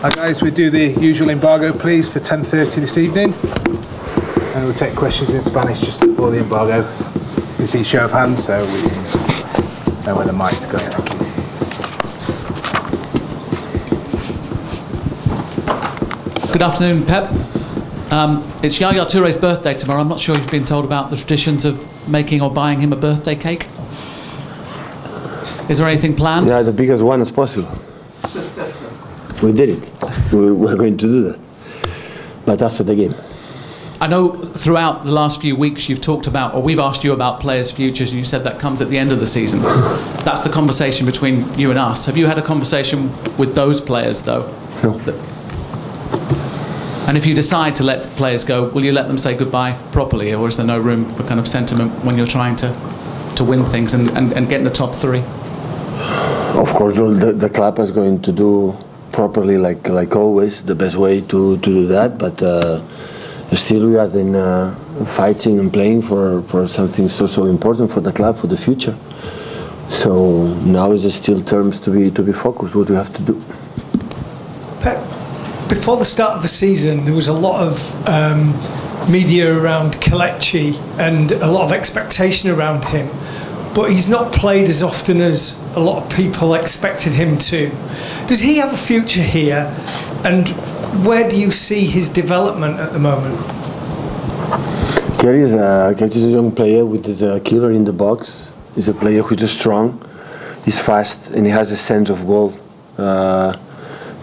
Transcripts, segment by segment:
Hi guys, we do the usual embargo please for 10:30 this evening, and we'll take questions in Spanish just before the embargo. You can see show of hands so we can know where the mic's going. Thank you. Good afternoon, Pep. It's Yaya Touré's birthday tomorrow. I'm not sure you've been told about the traditions of making or buying him a birthday cake. Is there anything planned? Yeah, the biggest one as possible. We did it. We're going to do that. But after the game. I know throughout the last few weeks you've talked about, or we've asked you about players' futures, and you said that comes at the end of the season. That's the conversation between you and us. Have you had a conversation with those players, though? No. And if you decide to let players go, will you let them say goodbye properly, or is there no room for kind of sentiment when you're trying to win things and get in the top three? Of course, the club is going to do properly, like always, the best way to do that. But still, we are then fighting and playing for something so important for the club for the future. So now is still terms to be focused. What we have to do. Pep, before the start of the season, there was a lot of media around Kelechi and a lot of expectation around him. But he's not played as often as a lot of people expected him to. Does he have a future here? And where do you see his development at the moment? Kelechi is a young player with a killer in the box. He's a player who is strong, he's fast, and he has a sense of goal. The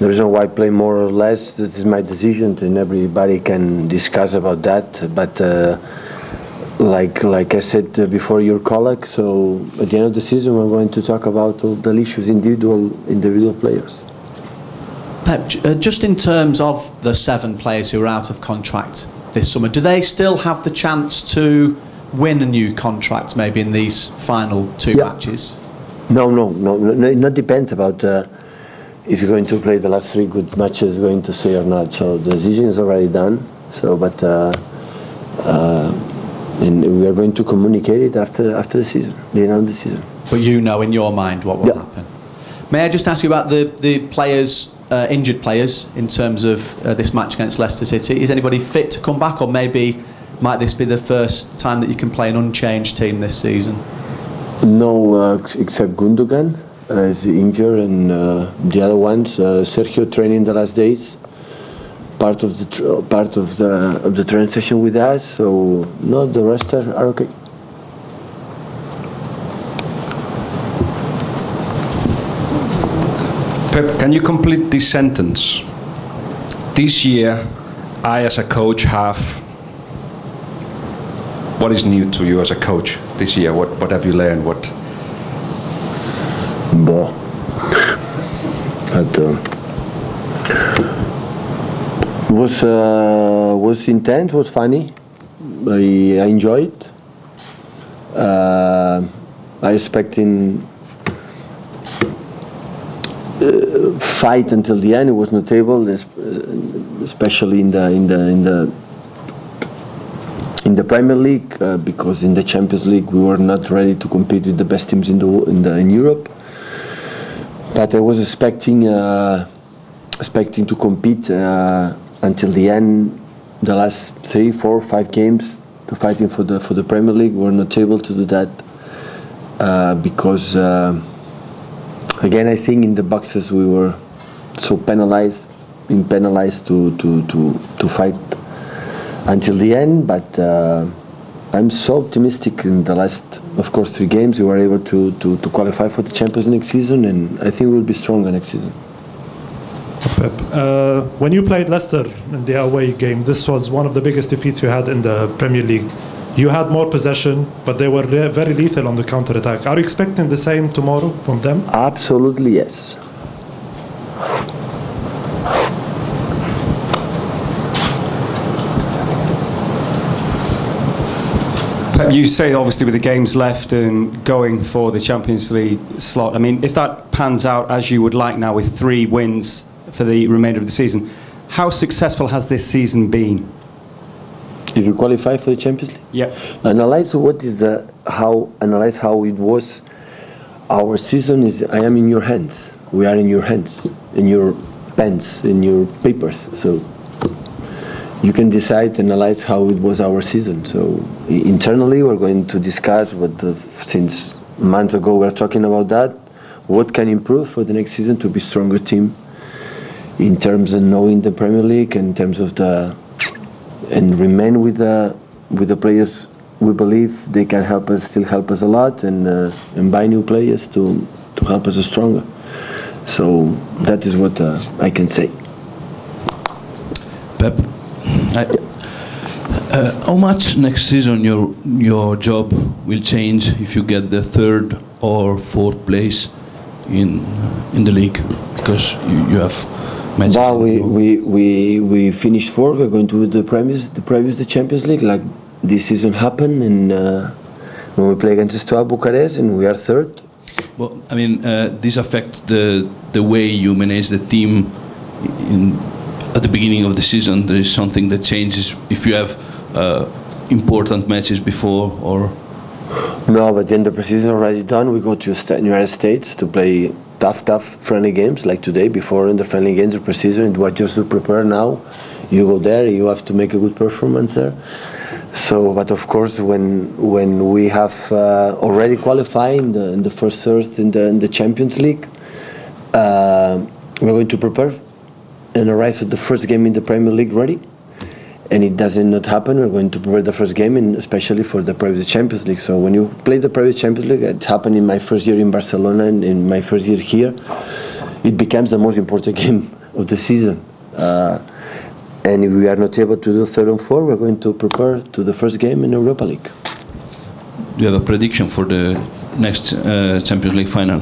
reason why I play more or less, that is my decision, and everybody can discuss about that. But like I said before, your colleague, so at the end of the season we're going to talk about all the issues, individual players. Pep, just in terms of the 7 players who are out of contract this summer, do they still have the chance to win a new contract maybe in these final 2 matches? No, it depends about if you're going to play the last 3 good matches, going to say or not. So the decision is already done. So, but and we are going to communicate it after the season, the end of the season. But you know in your mind what will happen. May I just ask you about the players, injured players, in terms of this match against Leicester City? Is anybody fit to come back, or maybe might this be the first time that you can play an unchanged team this season? No, except Gundogan is injured, and the other ones, Sergio training the last days. Part of the training session with us, so no, the rest are okay. Pep, can you complete this sentence? This year, I as a coach have. What is new to you as a coach this year? What have you learned? What? Was intense, was funny. I enjoyed. I expecting fight until the end. It was notable, especially in the Premier League, because in the Champions League we were not ready to compete with the best teams in Europe. But I was expecting to compete until the end, the last 3, 4, 5 games, to fighting for the Premier League. We were not able to do that because again, I think in the boxes we were so penalized to fight until the end. But I'm so optimistic. In the last, of course, 3 games we were able to qualify for the Champions League next season, and I think we'll be stronger next season. Pep, when you played Leicester in the away game, this was one of the biggest defeats you had in the Premier League. You had more possession, but they were very lethal on the counter-attack. Are you expecting the same tomorrow from them? Absolutely, yes. Pep, you say obviously with the games left and going for the Champions League slot, I mean, if that pans out as you would like now with 3 wins for the remainder of the season, how successful has this season been? If you qualify for the Champions League? Yeah. Analyze how it was. Our season is, I am in your hands. We are in your hands. And pens, in your papers. So you can decide, analyze how it was our season. So internally, we're going to discuss since months ago we're talking about that. What can improve for the next season to be stronger team in terms of knowing the Premier League, in terms of and remain with the players we believe they can still help us a lot, and buy new players to help us stronger. So that is what I can say. Pep, how much next season your job will change if you get the 3rd or 4th place in the league, because you have matches? Well, we finished 4th. We're going to the Champions League. Like this season happened, and when we play against Steaua Bucharest, and we are 3rd. Well, I mean, this affects the way you manage the team at the beginning of the season. There is something that changes if you have important matches before, or? No, but then the preseason already done. We go to United States to play tough friendly games like today. Before in the friendly games of preseason, it was just to prepare. Now you go there, you have to make a good performance there. So, but of course, when we have already qualified in the first third in the Champions League, we're going to prepare and arrive at the first game in the Premier League ready. And it doesn't not happen. We're going to prepare the first game, and especially for the private Champions League. So when you play the private Champions League, it happened in my first year in Barcelona and in my first year here. It becomes the most important game of the season. And if we are not able to do 3rd and 4th, we're going to prepare to the first game in Europa League. Do you have a prediction for the next Champions League final?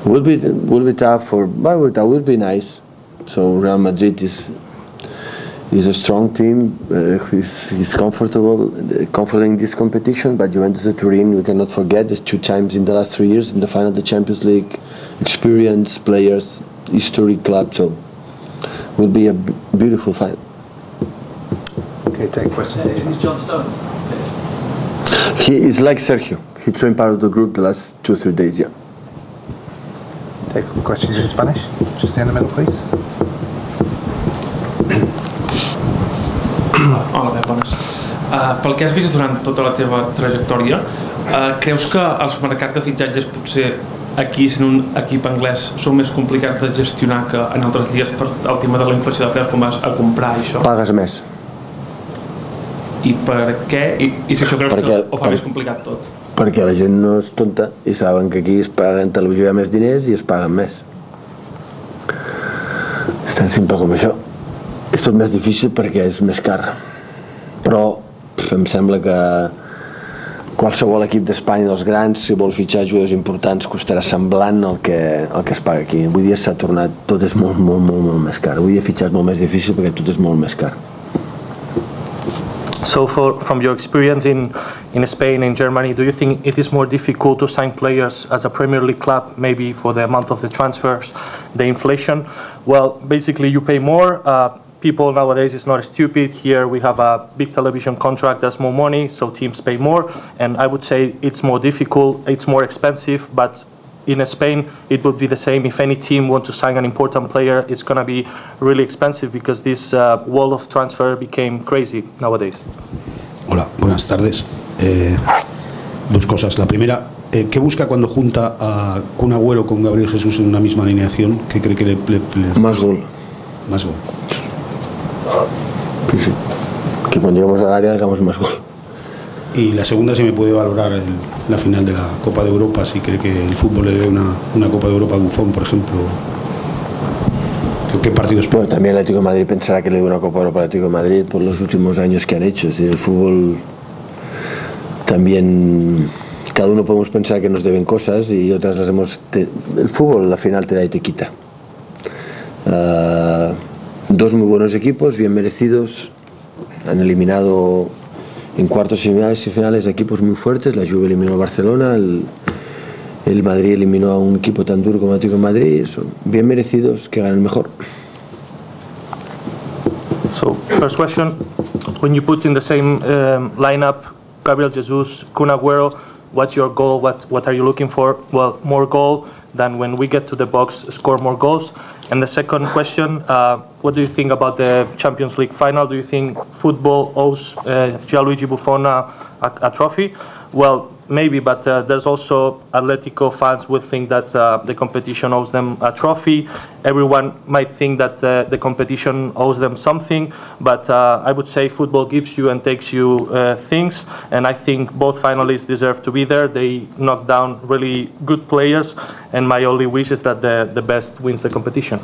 Will be tough, but that will be nice. So Real Madrid is a strong team. He's comfortable in this competition. But Juventus and Turin, we cannot forget, there's 2 times in the last 3 years in the final of the Champions League. Experience, players, history, club. So will be a beautiful final. Okay, take questions. Is John Stones? He is like Sergio. He trained part of the group the last 2 or 3 days. Yeah. Take questions in Spanish. Just in the middle, please. Hola, Pep, bones. Pel que has vist durant tota la teva trajectòria, creus que els mercats de fitxatges potser aquí, sent un equip anglès, són més complicats de gestionar que en altres lligues per el tema de la inflació de preus, quan vas a comprar això? Pagues més. I per què? I si això creus que ho fa més complicat tot? Perquè la gent no és tonta i saben que aquí es paguen en televisió hi ha més diners i es paguen més. És tan simple com això. És tot més difícil perquè és més car. Però em sembla que qualsevol equip d'Espanya dels grans, si vol fitxar jugadors importants, costarà semblant al que es paga aquí. Avui dia s'ha tornat, tot és molt més car. Avui dia fitxar és molt més difícil perquè tot és molt més car. So from your experience in Spain and Germany, do you think it is more difficult to sign players as a Premier League club, maybe for the amount of the transfers, the inflation? Well, basically you pay more. People nowadays is not stupid. Here we have a big television contract, there's more money, so teams pay more. And I would say it's more difficult, it's more expensive, but in Spain it would be the same. If any team wants to sign an important player, it's going to be really expensive because this wall of transfer became crazy nowadays. Hola, buenas tardes. 2 cosas. La primera, ¿qué busca cuando junta a Kun Agüero con Gabriel Jesús en una misma alineación? ¿Qué cree que le... Más gol. Más gol. Sí. Que cuando llegamos al área hagamos más gol. Y la segunda, si me puede valorar la final de la Copa de Europa, si cree que el fútbol le dé una Copa de Europa a Buffon, por ejemplo. ¿Qué partidos? Bueno, también el Atlético de Madrid pensará que le dé una Copa de Europa al Atlético de Madrid por los últimos años que han hecho. Es decir, el fútbol también, cada uno podemos pensar que nos deben cosas y otras las hemos... El fútbol al final te da y te quita. 2 muy buenos equipos, bien merecidos, han eliminado en cuartos y finales equipos muy fuertes. La Juve eliminó a Barcelona, el Madrid eliminó a un equipo tan duro como el Atlético de Madrid. Son bien merecidos, que ganen mejor. So, first question, when you put in the same lineup Gabriel Jesus, Kun Agüero, what's your goal? What are you looking for? Well, more goal than when we get to the box, score more goals. And the second question, what do you think about the Champions League final? Do you think football owes Gianluigi Buffon a trophy? Well, maybe, but there's also Atletico fans would think that the competition owes them a trophy. Everyone might think that the competition owes them something, but I would say football gives you and takes you things, and I think both finalists deserve to be there. They knocked down really good players, and my only wish is that the best wins the competition.